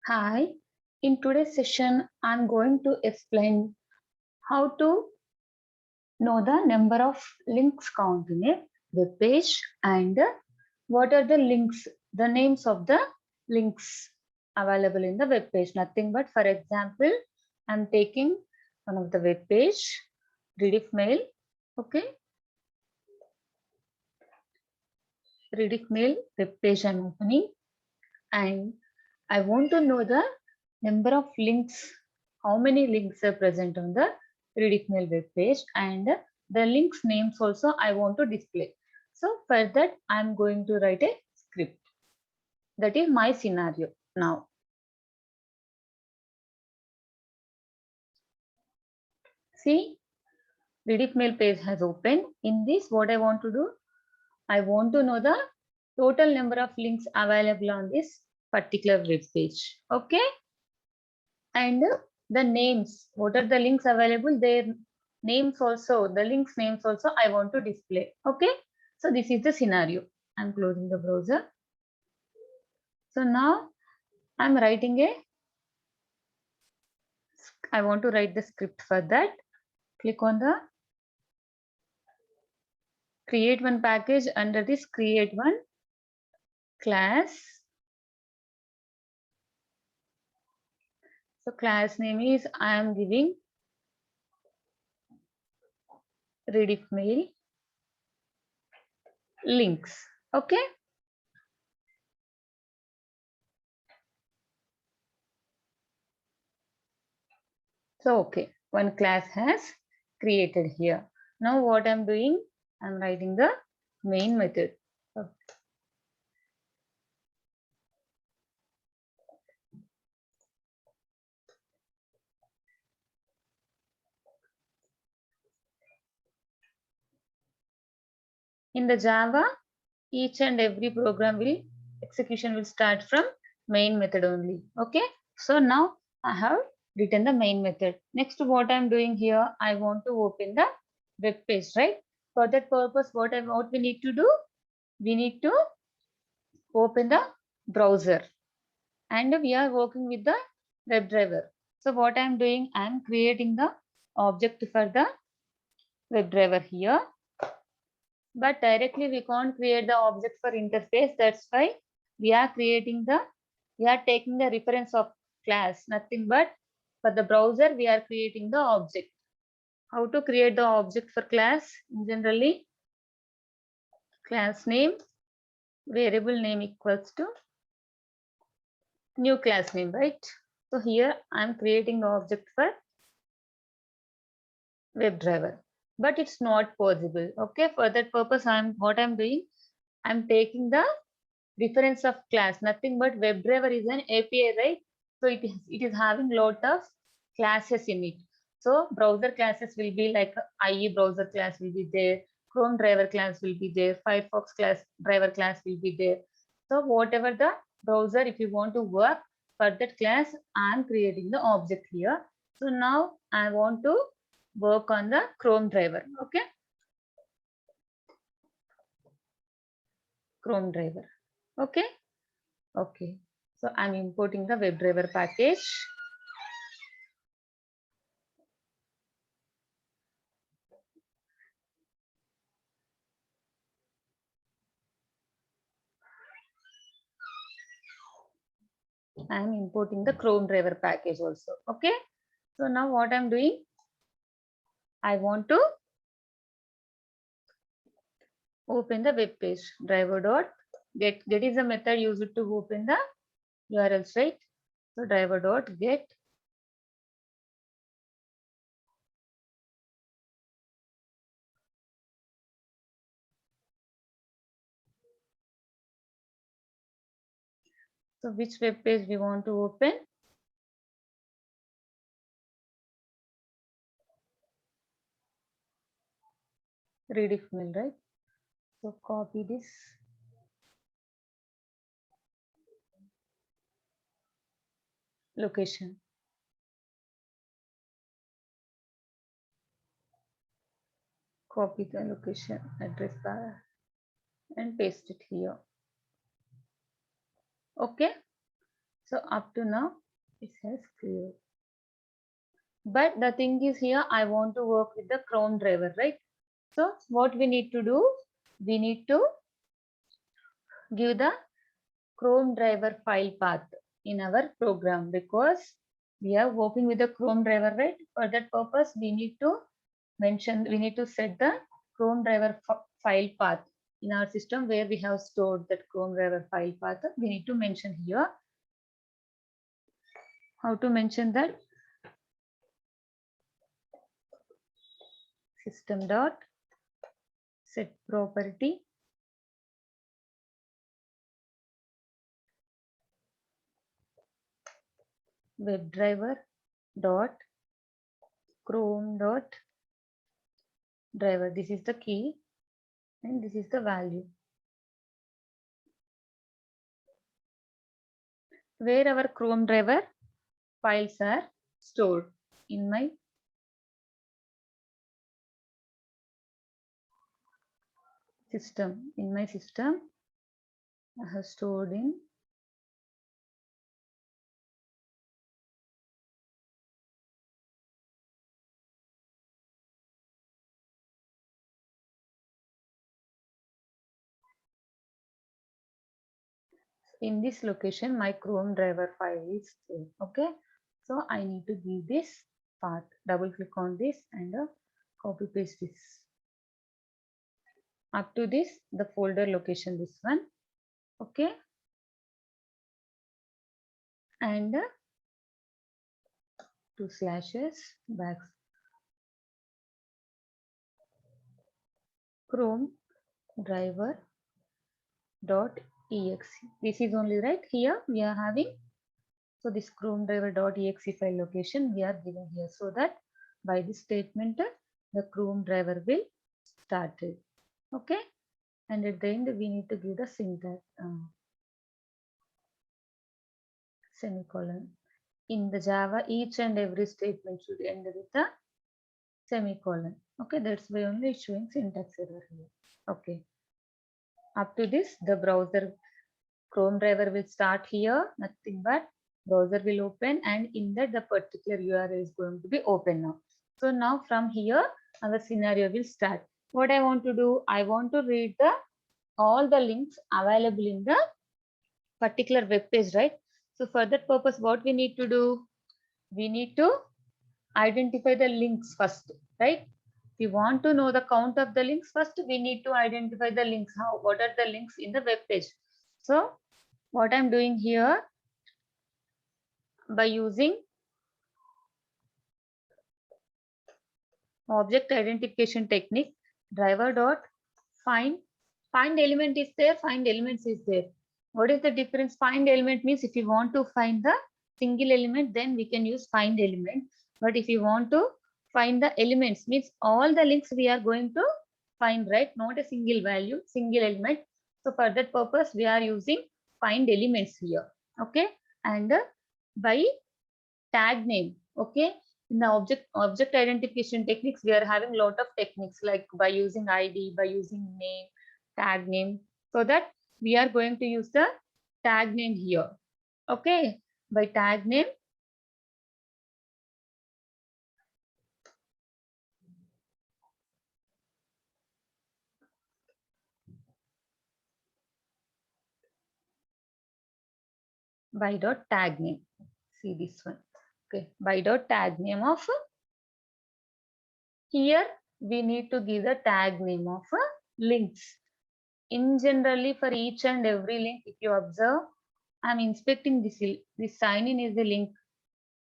Hi, in today's session, I'm going to explain how to know the number of links count in a web page and what are the links, the names of the links available in the web page. Nothing but, for example, I'm taking one of the web page, Rediffmail. Okay, Rediffmail web page I'm opening, and I want to know the number of links, how many links are present on the Rediffmail web page, and the links names also I want to display. So for that, I'm going to write a script. That is my scenario now. See, Rediffmail page has opened. In this, what I want to do, I want to know the total number of links available on this particular web page. Okay. And the names, what are the links available, their names also, the links names also I want to display. Okay, so this is the scenario. I'm closing the browser. So now I'm writing I want to write the script. For that, click on the create one package. Under this create one class. So class name is, I am giving Rediffmail links. Okay, so okay, one class has created here. Now what I'm doing, I'm writing the main method. In the Java, each and every program will execution will start from main method only. Okay, so now I have written the main method. Next, what I'm doing here, I want to open the web page, right? For that purpose, what we need to do, we need to open the browser, and we are working with the WebDriver. So what I'm doing, I'm creating the object for the WebDriver here, but directly we can't create the object for interface. That's why we are taking the reference of class, nothing but for the browser we are creating the object. How to create the object for class? Generally, class name, variable name equals to new class name, right? So here I'm creating the object for WebDriver, but it's not possible. Okay, for that purpose, I'm doing, I'm taking the reference of class, nothing but WebDriver is an API, right? So it is having lot of classes in it. So browser classes will be like IE browser class will be there, Chrome driver class will be there, Firefox class driver class will be there. So whatever the browser, if you want to work for that class, I'm creating the object here. So now I want to work on the Chrome driver. Okay, Chrome driver. Okay. Okay, so I'm importing the WebDriver package. I'm importing the Chrome driver package also. Okay, so now what I'm doing, I want to open the web page. Driver.get is a method used to open the URLs, right? So driver.get. So which web page we want to open? Rediffmail, right? So copy this. Location. Copy the location address bar and paste it here. Okay. So up to now, it has clear. But the thing is here, I want to work with the Chrome driver, right? So what we need to do, we need to give the Chrome driver file path in our program because we are working with the Chrome driver, right? For that purpose, we need to set the Chrome driver file path in our system where we have stored that Chrome driver file path. We need to mention here. How to mention that? System dot set property WebDriver dot Chrome dot driver. This is the key and this is the value where our Chrome driver files are stored in my system. In my system, I have stored in this location. My Chrome driver file is there. Okay, so I need to give this path. Double click on this and copy paste this. Up to this, the folder location, this one. Okay, and 2 slashes back Chrome driver dot exe. This is only right here we are having. So this Chrome driver dot exe file location we are giving here so that by this statement the Chrome driver will start it. Okay, and at the end we need to give the syntax semicolon. In the Java, each and every statement should end with a semicolon. Okay, that's why only it's showing syntax error here. Okay, up to this, the browser Chrome driver will start here, nothing but browser will open, and in that the particular URL is going to be open now. So now from here, our scenario will start. What I want to do, I want to read all the links available in the particular web page, right? So for that purpose, what we need to do, we need to identify the links first, right? If we want to know the count of the links first, we need to identify the links. What are the links in the web page? So what I'm doing here, by using object identification technique, driver dot find element is there, find elements is there. What is the difference? Find element means if you want to find the single element, then we can use find element. But if you want to find the elements, means all the links we are going to find, right? Not a single value, single element. So for that purpose, we are using find elements here. Okay, and by tag name. Okay, in the object identification techniques, we are having a lot of techniques like by using ID, by using name, tag name. So that we are going to use the tag name here. Okay, by tag name, by dot tag name. See this one. Okay, by dot tag name of here we need to give the tag name of links. In generally for each and every link, if you observe, I'm inspecting this sign in is the link.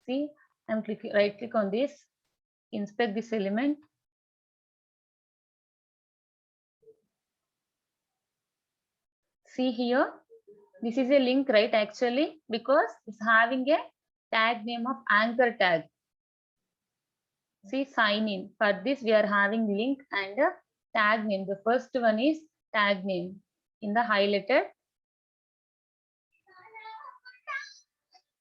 See, I'm clicking right click on this, inspect this element. See here, this is a link, right? Actually, because it's having a tag name of anchor tag. See, sign in. For this, we are having link and a tag name. The first one is tag name in the highlighted.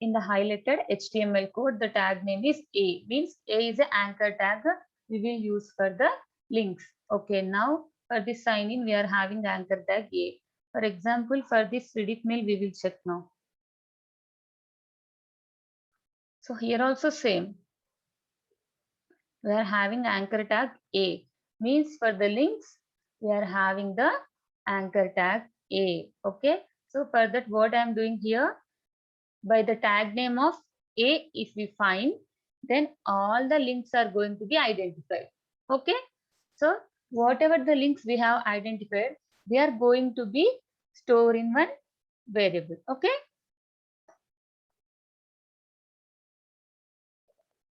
In the highlighted HTML code, the tag name is A. Means A is an anchor tag we will use for the links. Okay, now for this sign in, we are having anchor tag A. For example, for this Reddit mail, we will check now. So here also same. We are having anchor tag A. Means for the links, we are having the anchor tag A. Okay. So for that, what I am doing here, by the tag name of A, if we find, then all the links are going to be identified. Okay. So whatever the links we have identified, they are going to be stored in one variable. Okay.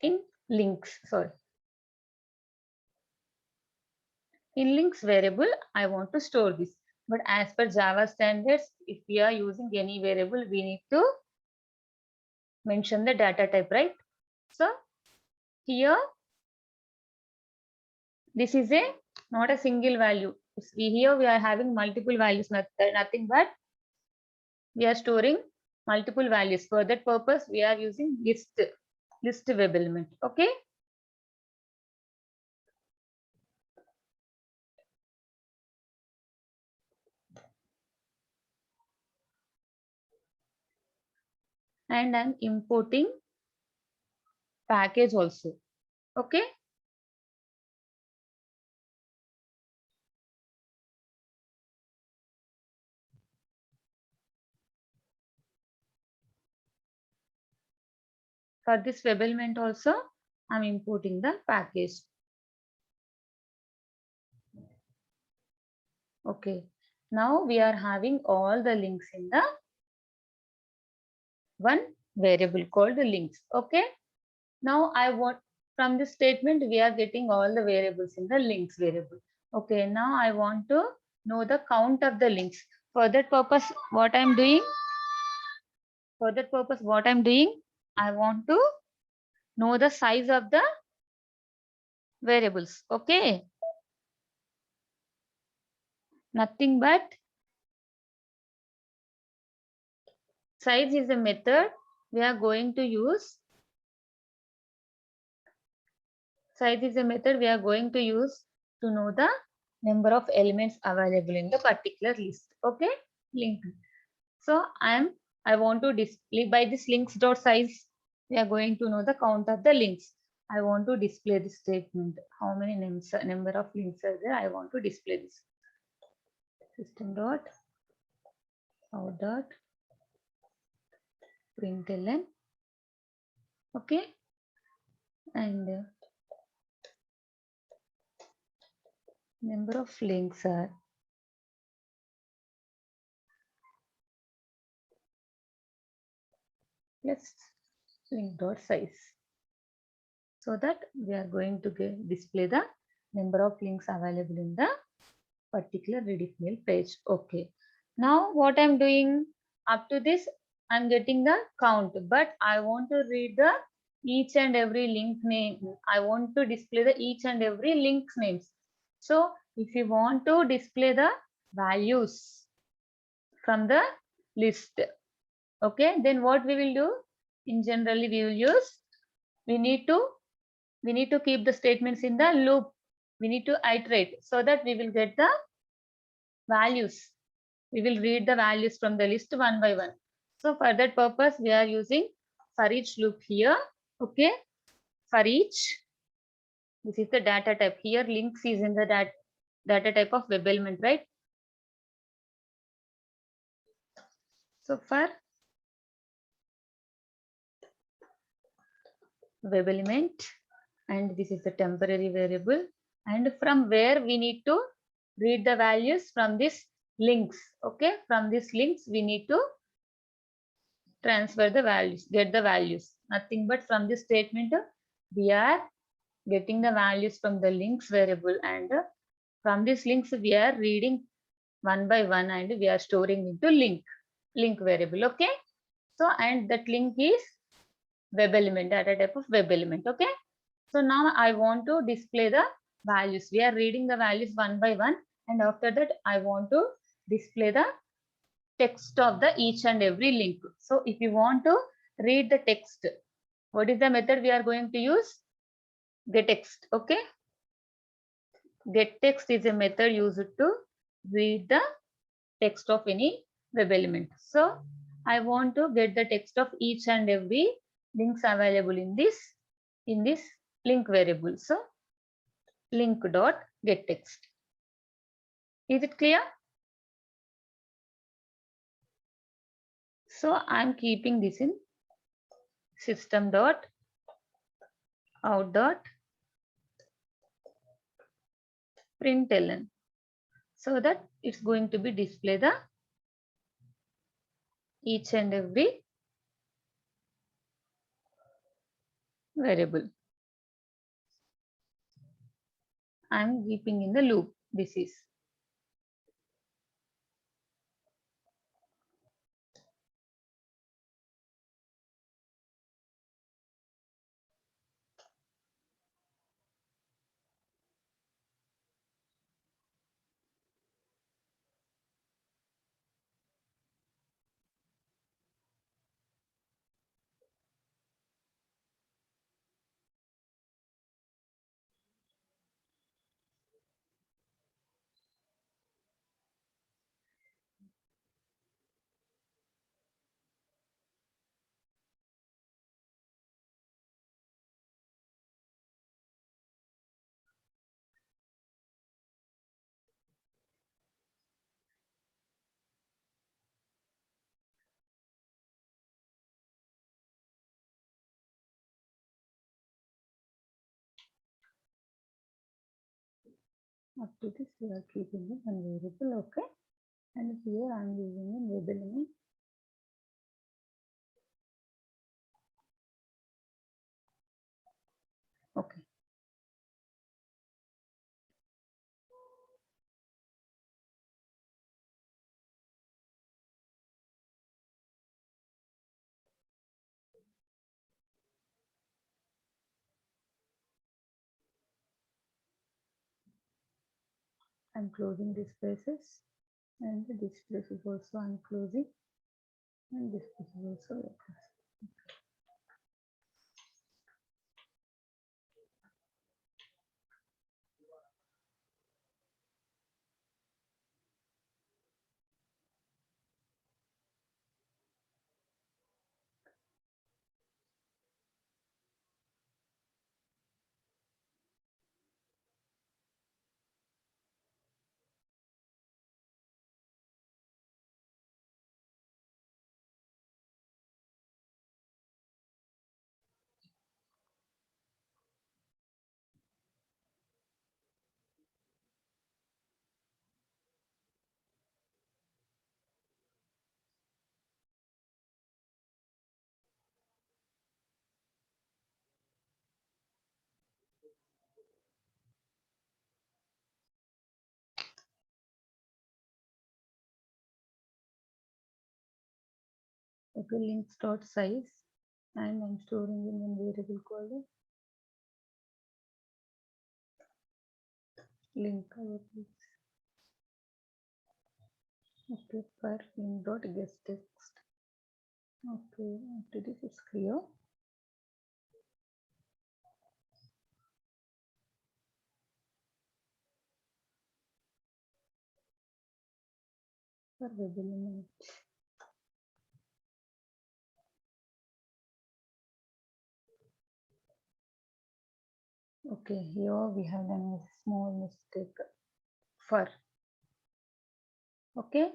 In links, sorry. In links variable, I want to store this. But as per Java standards, if we are using any variable, we need to mention the data type, right? So here, this is a not a single value. Here we are having multiple values, nothing but we are storing multiple values. For that purpose, we are using list web element. Okay. And I'm importing package also. Okay. For this web element also, I'm importing the package. Okay. Now we are having all the links in the one variable called links. Okay. Now I want from this statement, we are getting all the variables in the links variable. Okay. Now I want to know the count of the links. For that purpose, what I'm doing? For that purpose, what I'm doing? I want to know the size of the variables. Okay. Nothing but size is a method we are going to use. Size is a method we are going to use to know the number of elements available in the particular list. Okay. Link. So I want to display by this links dot size. We are going to know the count of the links. I want to display this statement. How many number of links are there? I want to display this. System dot out dot println. Okay. And number of links are plus link dot size. So that we are going to display the number of links available in the particular Rediff page. Okay. Now what I'm doing up to this, I'm getting the count, but I want to read the each and every link name. I want to display the each and every link's names. So if you want to display the values from the list, okay, then what we will do? In generally we will use, we need to keep the statements in the loop. We need to iterate so that we will get the values. We will read the values from the list one by one. So for that purpose, we are using for each loop here. Okay. For each, this is the data type. Here links is in the data type of web element, right? So for web element, and this is the temporary variable, and from where we need to read the values from this links. Okay. From these links, we need to transfer the values, get the values. Nothing but from this statement, we are getting the values from the links variable, and from these links we are reading one by one and we are storing into link variable. Okay. So and that link is web element, data type of web element. Okay. So now I want to display the values. We are reading the values one by one, and after that I want to display the text of the each and every link. So if you want to read the text, what is the method we are going to use? GetText. Okay. GetText is a method used to read the text of any web element. So I want to get the text of each and every links available in this link variable. So link dot get text. Is it clear? So I'm keeping this in system dot out dot println, so that it's going to be display the each and every variable. I'm keeping in the loop. This is. Up to this, we are keeping it one variable, okay? And here I'm using a label name. Okay. I'm closing these spaces, and this place is also I'm closing, and this place is also like this. Okay, links dot size, and I'm storing in one variable called link our links. Okay, per link dot guest text. Okay, after this is clear. For web element. Okay, here we have done a small mistake. For. Okay.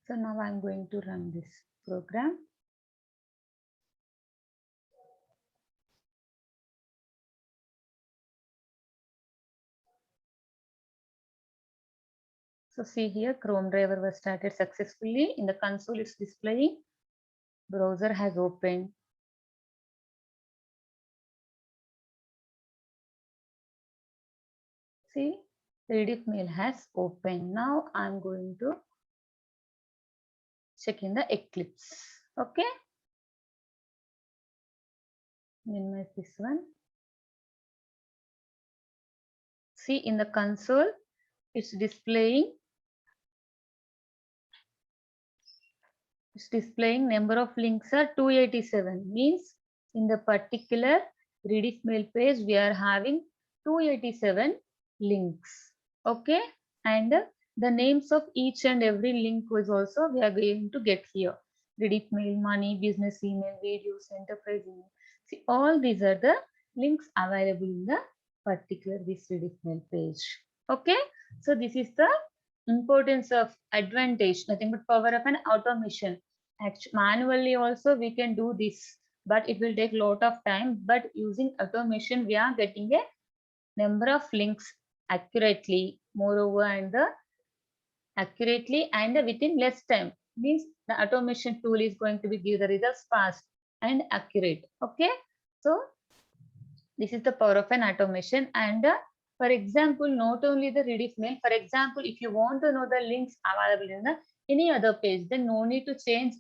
So now I'm going to run this program. So see here, Chrome driver was started successfully. In the console, it's displaying browser has opened. See, Rediff has opened. Now I'm going to check in the Eclipse. Okay. Minimize this one. See, in the console, it's displaying number of links are 287. Means in the particular Rediff mail page, we are having 287 links. Okay. And the names of each and every link was also we are going to get here. Rediff mail, money, business email, videos, enterprise email. See, all these are the links available in the particular this Rediff mail page. Okay, so this is the importance of advantage, nothing but power of an automation. Manually also we can do this, but it will take a lot of time. But using automation, we are getting a number of links accurately, moreover, and the accurately and within less time. Means the automation tool is going to be give the results fast and accurate. Okay, so this is the power of an automation. And for example, not only the Rediff mail, for example, if you want to know the links available in the any other page, then no need to change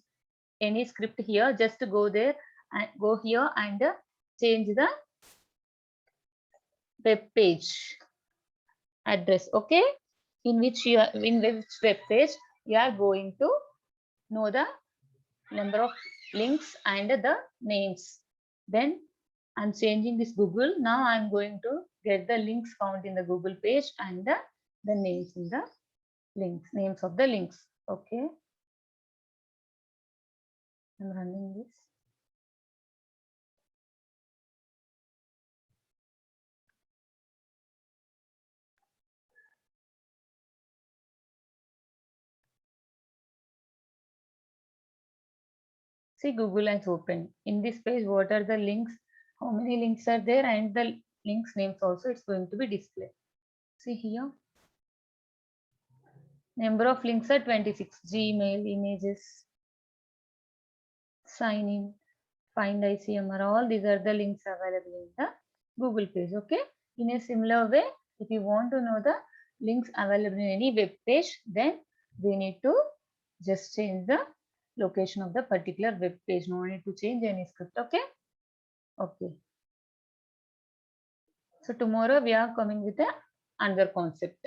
any script here. Just to go there and go here and change the web page address. Okay, in which web page you are going to know the number of links and the names. Then I'm changing this Google. Now I'm going to get the links count in the Google page and the names in the links, names of the links. Okay, I'm running this. See, Google has opened. In this page, what are the links? How many links are there? And the links names also it's going to be displayed. See here. Number of links are 26. Gmail, images, sign in, find ICMR. All these are the links available in the Google page. Okay. In a similar way, if you want to know the links available in any web page, then we need to just change the location of the particular web page. No need to change any script. Okay. Okay. So tomorrow we are coming with another concept.